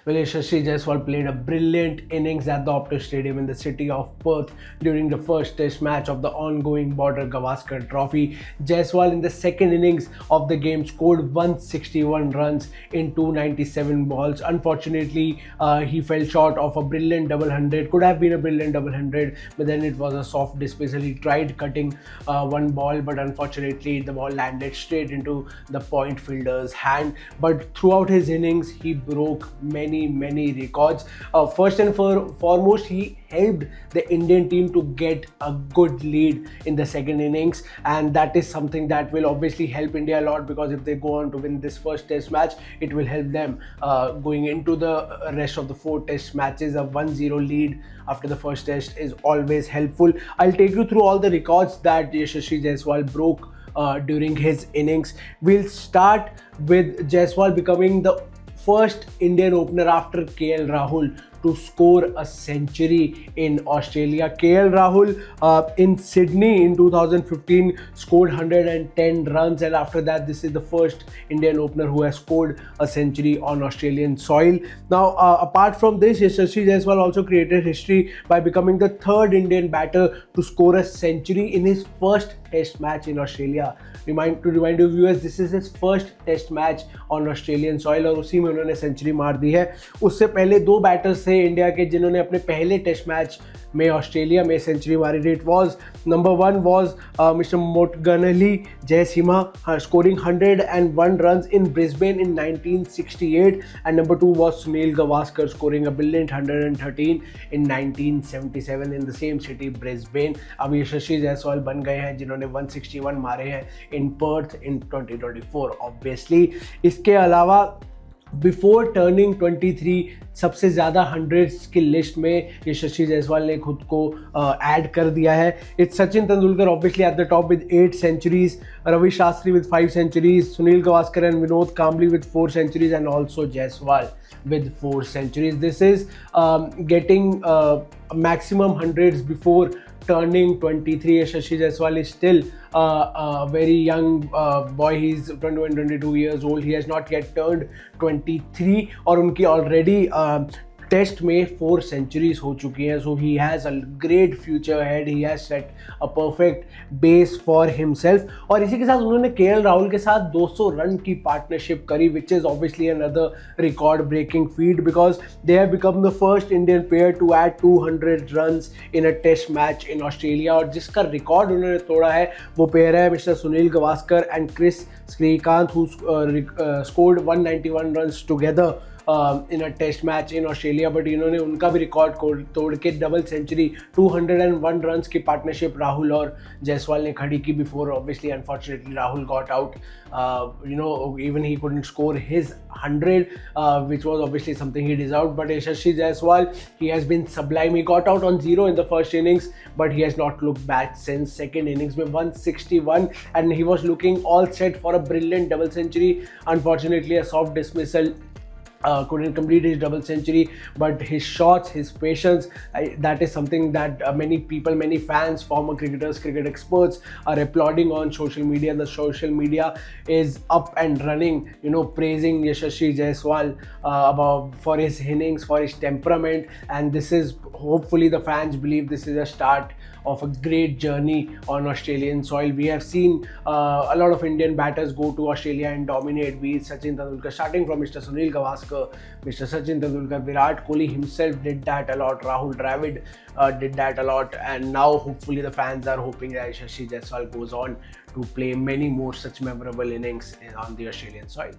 Well, Yashasvi Jaiswal played a brilliant innings at the Optus Stadium in the city of Perth during the first test match of the ongoing Border Gavaskar Trophy. Jaiswal in the second innings of the game scored 161 runs in 297 balls. Unfortunately, he fell short of a brilliant double hundred. Could have been a brilliant double hundred, but then it was a soft dismissal. He tried cutting one ball, but unfortunately the ball landed straight into the point fielder's hand. But throughout his innings, he broke many records. First and foremost, he helped the Indian team to get a good lead in the second innings, and that is something that will obviously help India a lot, because if they go on to win this first test match, it will help them going into the rest of the 4 test matches. A 1-0 lead after the first test is always helpful. I'll take you through all the records that Yashasvi Jaiswal broke during his innings. We'll start with Jaiswal becoming the first Indian opener after KL Rahul to score a century in Australia. KL Rahul in Sydney in 2015 scored 110 runs, and after that this is the first Indian opener who has scored a century on Australian soil. Now apart from this, Yashasvi Jaiswal also created history by becoming the third Indian batter to score a century in his first test match in Australia. To remind you viewers, this is his first test match on Australian soil और उसी में उन्होंने century मार दी है. उससे पहले 2 batters थे India के जिन्होंने अपने पहले टेस्ट मैच में ऑस्ट्रेलिया में सेंचुरी मारी. It was number 1 was mister Motganhalli Jaisimha scoring 101 runs in Brisbane in 1968, and number 2 was Sunil Gavaskar scoring a brilliant 113 in 1977 in the same city Brisbane. अब यशस्वी जायसवाल बन गए हैं जिन्होंने 161 मारे हैं in Perth in 2024 obviously. इसके अलावा बिफोर टर्निंग 23 सबसे ज़्यादा 100s की लिस्ट में यशस्वी जायसवाल ने खुद को ऐड कर दिया है. It's Sachin Tendulkar obviously at the top with 8 centuries, Ravi Shastri with 5 centuries, Sunil Gavaskar and Vinod Kambli with 4 centuries, and also Jaiswal with 4 centuries. This is getting maximum 100s before turning 23. Yashasvi Jaiswal is still a very young boy. He's 21-22 years old. He has not yet turned 23 और उनकी already test में 4 centuries हो चुकी हैं. So he has a great future ahead. He has set a perfect base for himself. और इसी के साथ उन्होंने केएल राहुल के साथ 200 रन की पार्टनरशिप करी, which is obviously another record breaking feat, because they have become the first Indian player to add 200 runs in a test match in Australia. और जिसका रिकॉर्ड उन्होंने तोड़ा है वो पेयर है mister Sunil Gavaskar and Kris Srikkanth, who scored 191 runs together in a test match in Australia. But इन्होंने उनका भी रिकॉर्ड तोड़ के डबल सेंचुरी 201 रन्स की पार्टनरशिप राहुल और जायसवाल ने खड़ी की. Before obviously unfortunately Rahul got out. Even he couldn't score his 100, which was obviously something he deserved. But Yashasvi Jaiswal, he has been sublime. He got out on 0 in the first innings, but he has not looked back since. Second innings with 161, and he was looking all set for a brilliant double century. Unfortunately, a soft dismissal. Couldn't complete his double century, but his shots, his patience, that is something that many people, many fans, former cricketers, cricket experts are applauding on social media. The social media is up and running, praising Yashasvi Jaiswal for his innings, for his temperament, and this is, hopefully the fans believe this is a start of a great journey on Australian soil. We have seen a lot of Indian batters go to Australia and dominate, be it Sachin Tendulkar, starting from Mr. Sunil Gavaskar, Mr. Sachin Tendulkar, Virat Kohli himself did that a lot, Rahul Dravid did that a lot, and now hopefully the fans are hoping that Yashasvi Jaiswal goes on to play many more such memorable innings on the Australian soil.